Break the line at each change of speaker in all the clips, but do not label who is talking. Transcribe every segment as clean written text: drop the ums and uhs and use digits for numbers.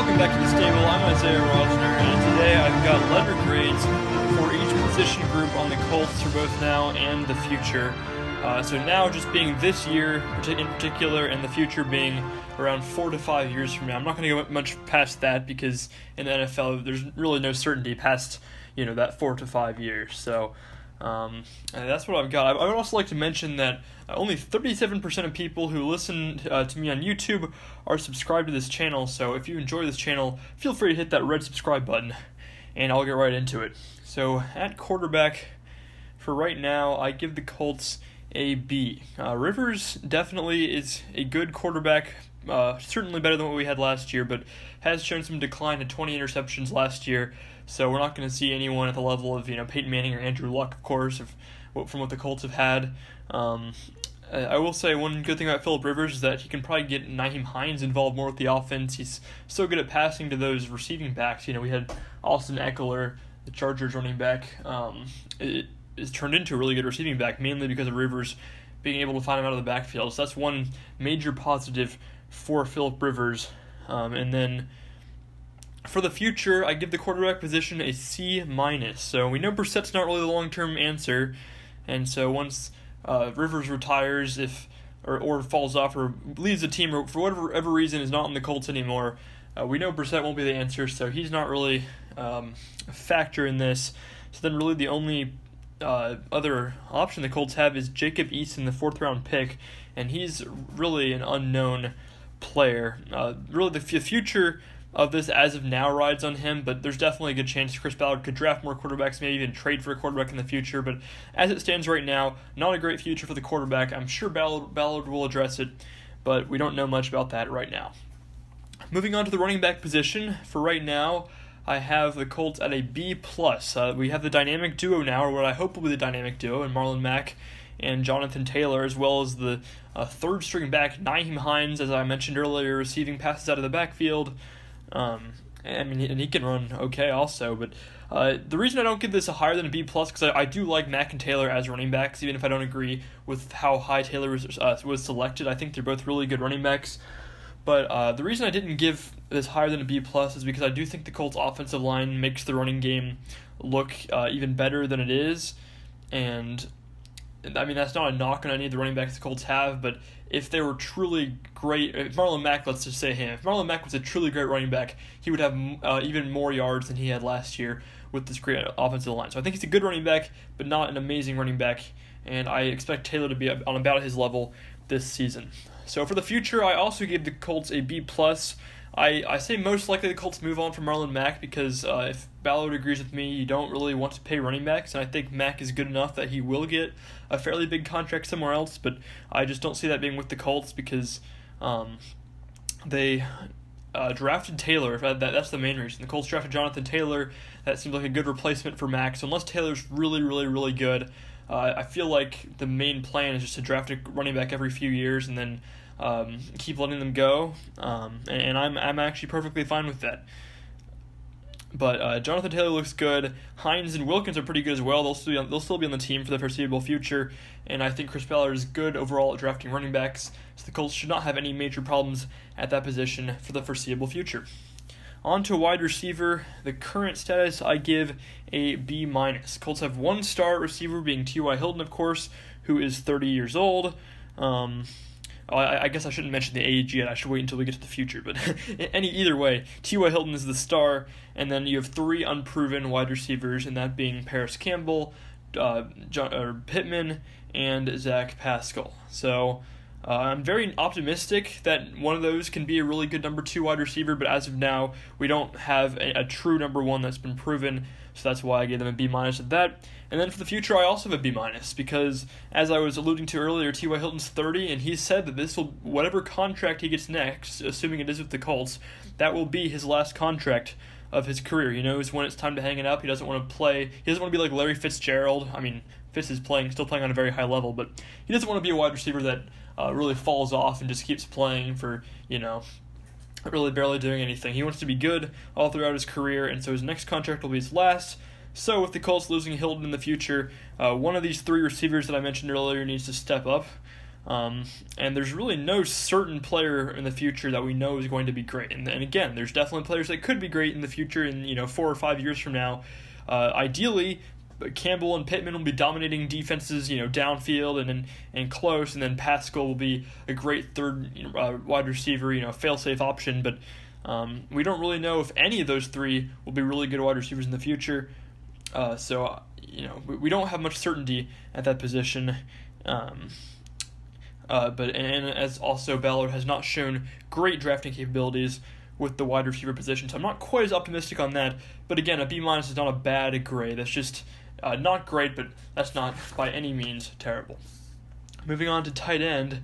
Welcome back to the stable. I'm Isaiah Rosner, and today I've got letter grades for each position group on the Colts for both now and the future. So now just being this year in particular, and the future being around 4 to 5 years from now. I'm not going to go much past that because in the NFL there's really no certainty past that 4 to 5 years. So that's what I've got. I would also like to mention that only 37% of people who listen to me on YouTube are subscribed to this channel. So if you enjoy this channel, feel free to hit that red subscribe button, and I'll get right into it. So at quarterback, for right now, I give the Colts a B. Rivers definitely is a good quarterback, certainly better than what we had last year, but has shown some decline to 20 interceptions last year. So we're not going to see anyone at the level of Peyton Manning or Andrew Luck, of course, from what the Colts have had. I will say one good thing about Phillip Rivers is that he can probably get Nyheim Hines involved more with the offense. He's so good at passing to those receiving backs. We had Austin Eckler, the Chargers running back. It is turned into a really good receiving back, mainly because of Rivers being able to find him out of the backfield. So that's one major positive for Phillip Rivers. And then for the future, I give the quarterback position a C-. So we know Brissett's not really the long-term answer, and so once Rivers retires or falls off or leaves the team or for whatever reason is not in the Colts anymore, we know Brissett won't be the answer, so he's not really a factor in this. So then really the only other option the Colts have is Jacob Eason, the 4th-round pick, and he's really an unknown player. Really the future of this as of now rides on him, but there's definitely a good chance Chris Ballard could draft more quarterbacks, maybe even trade for a quarterback in the future. But as it stands right now, not a great future for the quarterback. I'm sure Ballard will address it, but we don't know much about that right now. Moving on to the running back position, for right now, I have the Colts at a B+. We have the dynamic duo now, or what I hope will be the dynamic duo, and Marlon Mack and Jonathan Taylor, as well as the third-string back, Nyheim Hines, as I mentioned earlier, receiving passes out of the backfield. And he can run okay also, but the reason I don't give this a higher than a B+, because I do like Mack and Taylor as running backs, even if I don't agree with how high Taylor was selected. I think they're both really good running backs. But the reason I didn't give this higher than a B+ is because I do think the Colts' offensive line makes the running game look even better than it is. And I mean, that's not a knock on any of the running backs the Colts have, but if they were truly great, if Marlon Mack, let's just say him, if Marlon Mack was a truly great running back, he would have even more yards than he had last year with this great offensive line. So I think he's a good running back, but not an amazing running back, and I expect Taylor to be on about his level this season. So for the future, I also gave the Colts a B+. I say most likely the Colts move on from Marlon Mack because if Ballard agrees with me, you don't really want to pay running backs, and I think Mack is good enough that he will get a fairly big contract somewhere else, but I just don't see that being with the Colts because they drafted Taylor. That's the main reason. The Colts drafted Jonathan Taylor. That seems like a good replacement for Mack, so unless Taylor's really, really, really good, I feel like the main plan is just to draft a running back every few years and then keep letting them go, and I'm actually perfectly fine with that. But Jonathan Taylor looks good. Hines and Wilkins are pretty good as well. They'll still be on the team for the foreseeable future, and I think Chris Ballard is good overall at drafting running backs, so the Colts should not have any major problems at that position for the foreseeable future. On to wide receiver, the current status I give a B-. Colts have one star receiver being T.Y. Hilton, of course, who is 30 years old. I guess I shouldn't mention the age yet. I should wait until we get to the future. But either way, T.Y. Hilton is the star, and then you have 3 unproven wide receivers, and that being Paris Campbell, Pittman, and Zach Pascal. So I'm very optimistic that one of those can be a really good number 2 wide receiver, but as of now, we don't have a true number 1 that's been proven, so that's why I gave them a B- at that. And then for the future, I also have a B-, because as I was alluding to earlier, T.Y. Hilton's 30, and he said that whatever contract he gets next, assuming it is with the Colts, that will be his last contract of his career. He knows when it's time to hang it up. He doesn't want to play. He doesn't want to be like Larry Fitzgerald. I mean, Fitz is still playing on a very high level, but he doesn't want to be a wide receiver that really falls off and just keeps playing for, really barely doing anything. He wants to be good all throughout his career, and so his next contract will be his last. So with the Colts losing Hilton in the future, one of these 3 receivers that I mentioned earlier needs to step up. And there's really no certain player in the future that we know is going to be great. And again, there's definitely players that could be great in the future in 4 or 5 years from now. Ideally, Campbell and Pittman will be dominating defenses, downfield and close, and then Pascal will be a great third wide receiver, fail-safe option. But we don't really know if any of those three will be really good wide receivers in the future. So we don't have much certainty at that position. But as also Ballard has not shown great drafting capabilities with the wide receiver position, so I'm not quite as optimistic on that. But again, a B- is not a bad grade. That's just not great, but that's not by any means terrible. Moving on to tight end.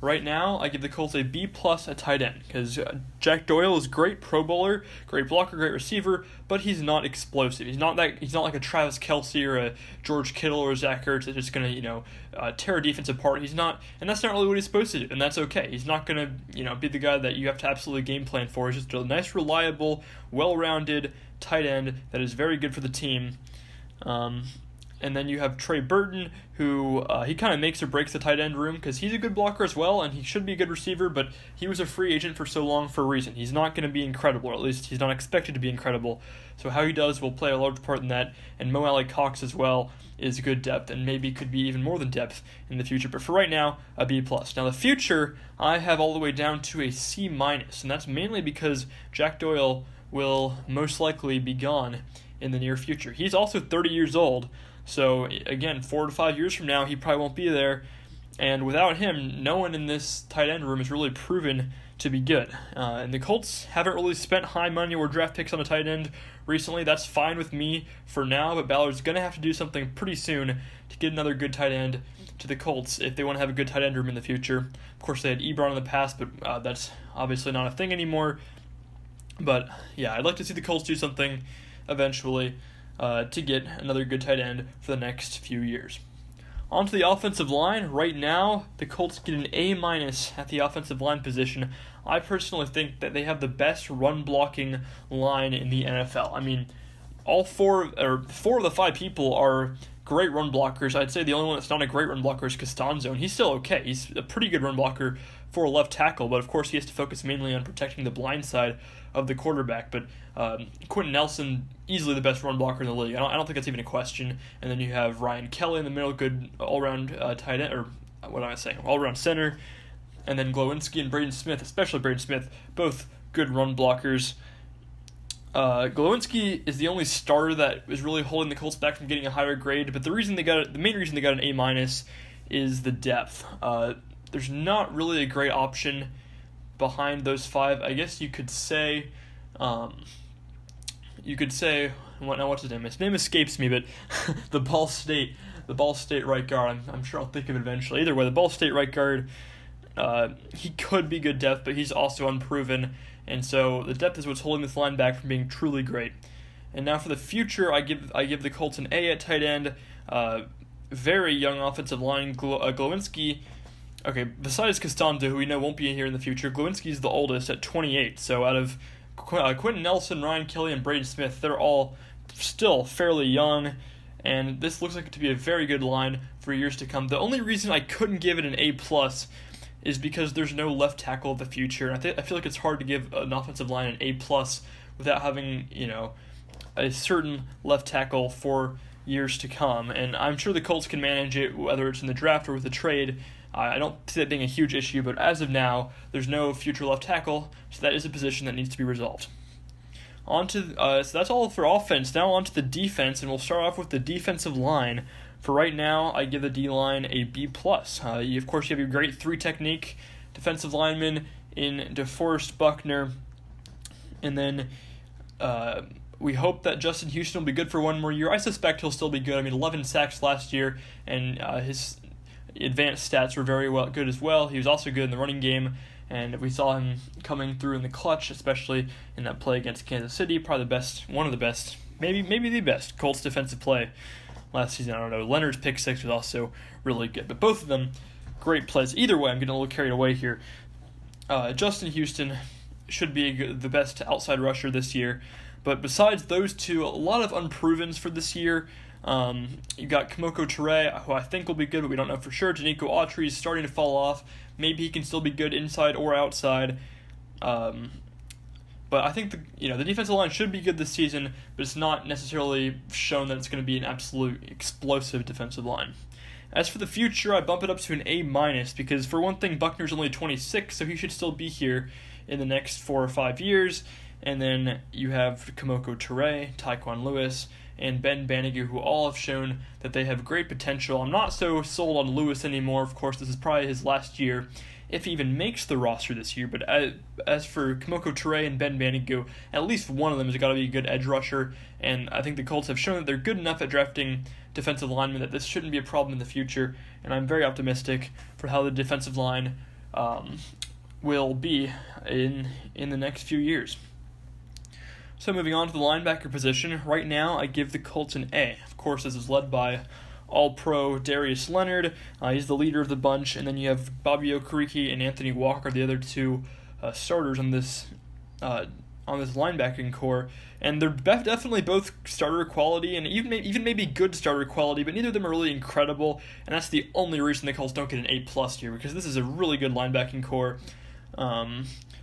Right now, I give the Colts a B+ at tight end because Jack Doyle is great Pro Bowler, great blocker, great receiver, but he's not explosive. He's not like a Travis Kelce or a George Kittle or a Zach Ertz that's just gonna tear a defense apart. He's not, and that's not really what he's supposed to do, and that's okay. He's not gonna be the guy that you have to absolutely game plan for. He's just a nice, reliable, well-rounded tight end that is very good for the team. And then you have Trey Burton, who he kind of makes or breaks the tight end room because he's a good blocker as well, and he should be a good receiver, but he was a free agent for so long for a reason. He's not going to be incredible, or at least he's not expected to be incredible. So how he does will play a large part in that, and Mo Alley Cox as well is good depth, and maybe could be even more than depth in the future. But for right now, a B+. Now the future, I have all the way down to a C-, and that's mainly because Jack Doyle will most likely be gone in the near future. He's also 30 years old, so again, 4 to 5 years from now, he probably won't be there. And without him, no one in this tight end room has really proven to be good. And the Colts haven't really spent high money or draft picks on a tight end recently. That's fine with me for now, but Ballard's going to have to do something pretty soon to get another good tight end to the Colts if they want to have a good tight end room in the future. Of course, they had Ebron in the past, but that's obviously not a thing anymore. But yeah, I'd like to see the Colts do something eventually to get another good tight end for the next few years. On to the offensive line. Right now, the Colts get an A- at the offensive line position. I personally think that they have the best run-blocking line in the NFL. I mean, four of the 5 people are great run blockers. I'd say the only one that's not a great run blocker is Costanzo, and he's still okay. He's a pretty good run blocker for a left tackle, but of course he has to focus mainly on protecting the blind side of the quarterback. But Quentin Nelson, easily the best run blocker in the league. I don't think that's even a question. And then you have Ryan Kelly in the middle, good all-around tight end, or what am I saying, all-around center. And then Glowinski and Braden Smith, especially Braden Smith, both good run blockers. Glowinski is the only starter that is really holding the Colts back from getting a higher grade, but the main reason they got an A- is the depth. There's not really a great option behind those 5. I guess you could say, what's his name? His name escapes me, but the Ball State right guard. I'm sure I'll think of it eventually. Either way, the Ball State right guard, he could be good depth, but he's also unproven, and so the depth is what's holding this line back from being truly great. And now for the future, I give the Colts an A at tight end. Very young offensive line. Glowinski. Okay, besides Costanzo, who we know won't be here in the future, Glowinski's the oldest at 28. So out of Quentin Nelson, Ryan Kelly, and Braden Smith, they're all still fairly young, and this looks like it to be a very good line for years to come. The only reason I couldn't give it an A+ is because there's no left tackle of the future. I feel like it's hard to give an offensive line an A+ without having a certain left tackle for years to come, and I'm sure the Colts can manage it, whether it's in the draft or with a trade. I don't see that being a huge issue, but as of now, there's no future left tackle, so that is a position that needs to be resolved. So that's all for offense. Now on to the defense, and we'll start off with the defensive line. For right now, I give the D-line a B+. Of course, you have your great 3-technique defensive lineman in DeForest Buckner, and then we hope that Justin Houston will be good for one more year. I suspect he'll still be good. I mean, 11 sacks last year, and his advanced stats were very good as well. He was also good in the running game, and we saw him coming through in the clutch, especially in that play against Kansas City. Probably one of the best, maybe the best Colts defensive play last season. I don't know. Leonard's pick 6 was also really good, but both of them great plays. Either way, I'm getting a little carried away here. Justin Houston should be the best outside rusher this year, but besides those two, a lot of unprovens for this year. You got Kimoko Ture, who I think will be good, but we don't know for sure. Danico Autry is starting to fall off. Maybe he can still be good inside or outside. But I think the defensive line should be good this season, but it's not necessarily shown that it's going to be an absolute explosive defensive line. As for the future, I bump it up to an A- because for one thing, Buckner's only 26, so he should still be here in the next 4 or 5 years. And then you have Kimoko Ture, Tyquan Lewis, and Ben Banigou, who all have shown that they have great potential. I'm not so sold on Lewis anymore. Of course, this is probably his last year, if he even makes the roster this year. But as for Kimoko Ture and Ben Banigou, at least one of them has got to be a good edge rusher, and I think the Colts have shown that they're good enough at drafting defensive linemen that this shouldn't be a problem in the future, and I'm very optimistic for how the defensive line will be in the next few years. So moving on to the linebacker position, right now I give the Colts an A. Of course, this is led by All-Pro Darius Leonard. He's the leader of the bunch, and then you have Bobby Okereke and Anthony Walker, the other two starters on this linebacking core, and they're definitely both starter quality, and even maybe good starter quality, but neither of them are really incredible, and that's the only reason the Colts don't get an A+ here, because this is a really good linebacking core.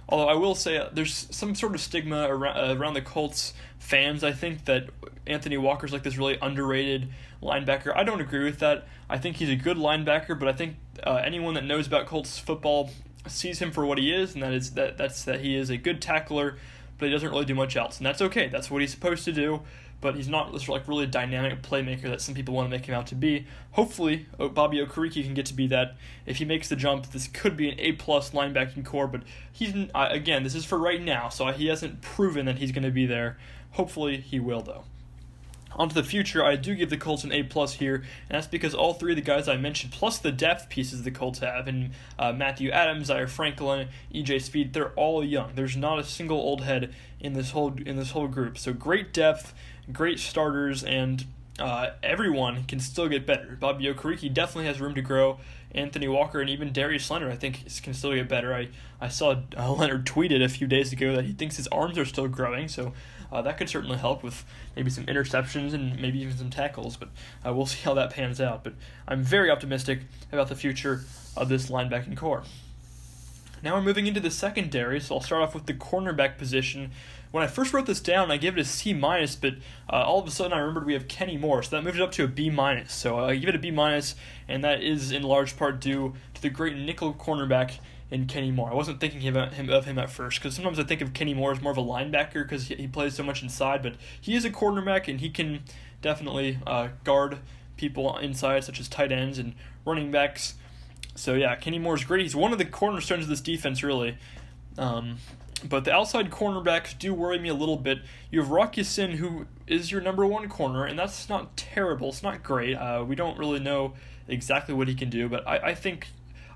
Although I will say there's some sort of stigma around the Colts fans, I think, that Anthony Walker's like this really underrated linebacker. I don't agree with that. I think he's a good linebacker, but I think anyone that knows about Colts football sees him for what he is, and that's that he is a good tackler, but he doesn't really do much else, and that's okay. That's what he's supposed to do, but he's not this like really dynamic playmaker that some people want to make him out to be. Hopefully, Bobby Okereke can get to be that. If he makes the jump, this could be an A+ linebacking core, but he's again, this is for right now, so he hasn't proven that he's going to be there. Hopefully, he will, though. On to the future, I do give the Colts an A+ here, and that's because all three of the guys I mentioned, plus the depth pieces the Colts have, and Matthew Adams, Zaire Franklin, E.J. Speed, they're all young. There's not a single old head in this whole group. So great depth, great starters, and everyone can still get better. Bobby Okereke definitely has room to grow. Anthony Walker and even Darius Leonard, I think, can still get better. I saw Leonard tweeted a few days ago that he thinks his arms are still growing, so that could certainly help with maybe some interceptions and maybe even some tackles, but we'll see how that pans out. But I'm very optimistic about the future of this linebacking core. Now we're moving into the secondary, so I'll start off with the cornerback position. When I first wrote this down, I gave it a C-, but all of a sudden I remembered we have Kenny Moore, so that moved it up to a B-. So I give it a B-, and that is in large part due to the great nickel cornerback in Kenny Moore. I wasn't thinking of him at first, because sometimes I think of Kenny Moore as more of a linebacker because he plays so much inside, but he is a cornerback, and he can definitely guard people inside, such as tight ends and running backs. So yeah, Kenny Moore's great. He's one of the cornerstones of this defense, really. But the outside cornerbacks do worry me a little bit. You have Rock Ya-Sin, who is your number one corner, and that's not terrible. It's not great. We don't really know exactly what he can do, but I think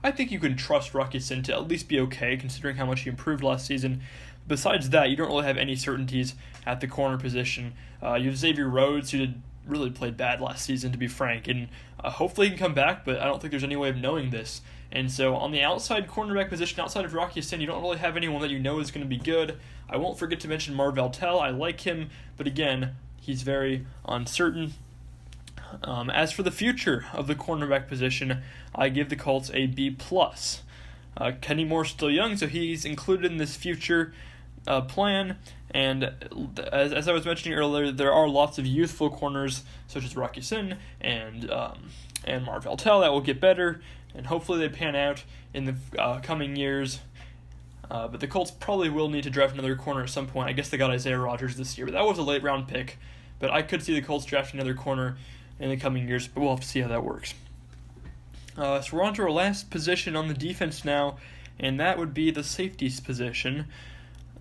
you can trust Rock Ya-Sin to at least be okay, considering how much he improved last season. Besides that, you don't really have any certainties at the corner position. You have Xavier Rhodes, who really played bad last season, to be frank, and hopefully he can come back, but I don't think there's any way of knowing this. And so on the outside cornerback position, outside of Rock Ya-Sin, you don't really have anyone that you know is going to be good. I won't forget to mention Marvell Tell. I like him, but again, he's very uncertain. As for the future of the cornerback position, I give the Colts a B+. Kenny Moore's still young, so he's included in this future plan, and as I was mentioning earlier, there are lots of youthful corners such as Rock Ya-Sin and Marvell Tell that will get better, and hopefully they pan out in the coming years. But the Colts probably will need to draft another corner at some point. I guess they got Isaiah Rodgers this year, but that was a late round pick. But I could see the Colts drafting another corner in the coming years, but we'll have to see how that works. So we're on to our last position on the defense now, and that would be the safeties position.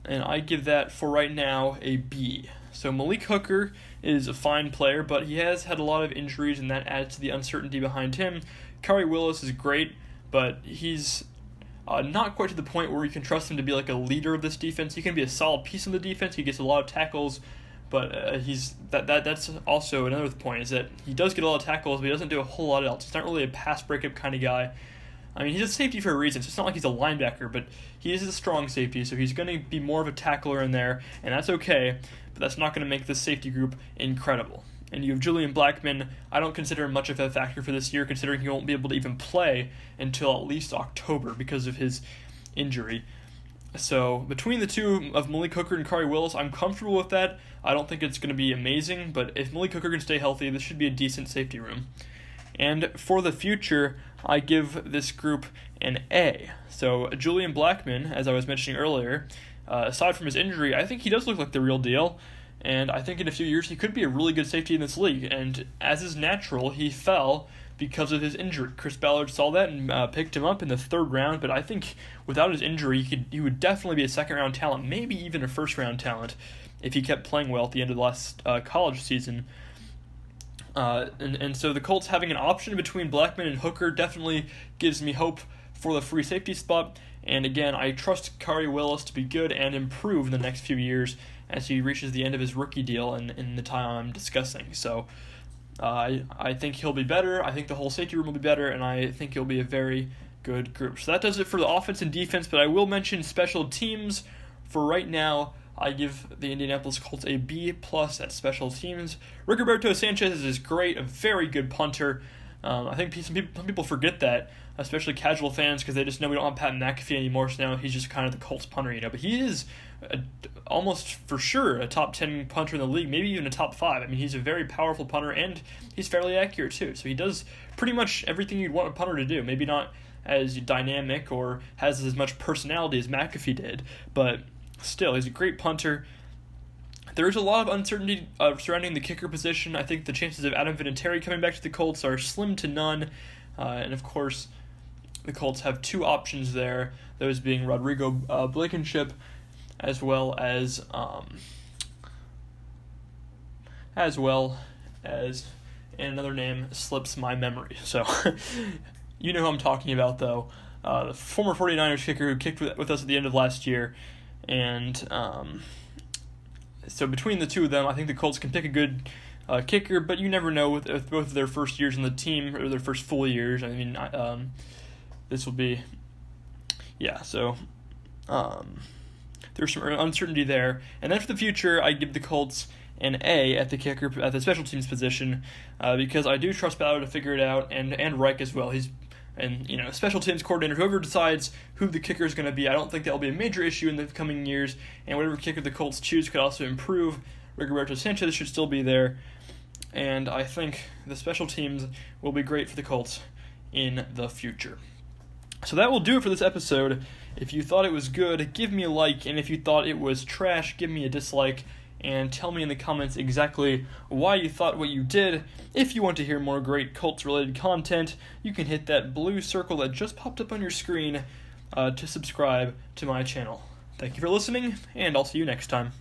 And I give that, for right now, a B. So Malik Hooker is a fine player, but he has had a lot of injuries, and that adds to the uncertainty behind him. Khari Willis is great, but he's not quite to the point where you can trust him to be like a leader of this defense. He can be a solid piece of the defense. He gets a lot of tackles, but that's also another point, is that he does get a lot of tackles, but he doesn't do a whole lot else. He's not really a pass breakup kind of guy. I mean, he's a safety for a reason, so it's not like he's a linebacker, but he is a strong safety, so he's going to be more of a tackler in there, and that's okay, but that's not going to make this safety group incredible. and you have Julian Blackmon. I don't consider him much of a factor for this year, considering he won't be able to even play until at least October because of his injury. So between the two of Malik Hooker and Khari Willis, I'm comfortable with that. I don't think it's going to be amazing, but if Malik Hooker can stay healthy, this should be a decent safety room. And for the future, I give this group an A. So Julian Blackmon, as I was mentioning earlier, aside from his injury, I think he does look like the real deal. And I think in a few years he could be a really good safety in this league. And as is natural, he fell because of his injury. Chris Ballard saw that and picked him up in the 3rd round. But I think without his injury, he would definitely be a 2nd-round talent, maybe even a 1st-round talent, if he kept playing well at the end of the last college season. And so the Colts having an option between Blackmon and Hooker definitely gives me hope for the free safety spot. And again, I trust Khari Willis to be good and improve in the next few years as he reaches the end of his rookie deal in the time I'm discussing. So I think he'll be better. I think the whole safety room will be better, and I think it'll be a very good group. So that does it for the offense and defense, but I will mention special teams. For right now, I give the Indianapolis Colts a B+ at special teams. Rigoberto Sanchez is great, a very good punter. I think some people forget that, especially casual fans, because they just know we don't have Pat McAfee anymore, so now he's just kind of the Colts punter, But he is almost for sure a top 10 punter in the league, maybe even a top 5. I mean, he's a very powerful punter, and he's fairly accurate too. So he does pretty much everything you'd want a punter to do. Maybe not as dynamic or has as much personality as McAfee did, but still, he's a great punter. There is a lot of uncertainty surrounding the kicker position. I think the chances of Adam Vinatieri coming back to the Colts are slim to none. And of course, the Colts have 2 options there, those being Rodrigo Blankenship as well as and another name slips my memory. So you know who I'm talking about, though. The former 49ers kicker who kicked with us at the end of last year. And so between the two of them, I think the Colts can pick a good kicker, but you never know with both of their first years in the team, or their first full years. I mean, this will be, so there's some uncertainty there. And then for the future, I give the Colts an A at the kicker, at the special teams position, because I do trust Ballard to figure it out, and Reich as well. Special teams coordinator, whoever decides who the kicker is going to be, I don't think that will be a major issue in the coming years, and whatever kicker the Colts choose could also improve. Rigoberto Sanchez should still be there, and I think the special teams will be great for the Colts in the future. So that will do it for this episode. If you thought it was good, give me a like, and if you thought it was trash, give me a dislike, and tell me in the comments exactly why you thought what you did. If you want to hear more great Colts-related content, you can hit that blue circle that just popped up on your screen to subscribe to my channel. Thank you for listening, and I'll see you next time.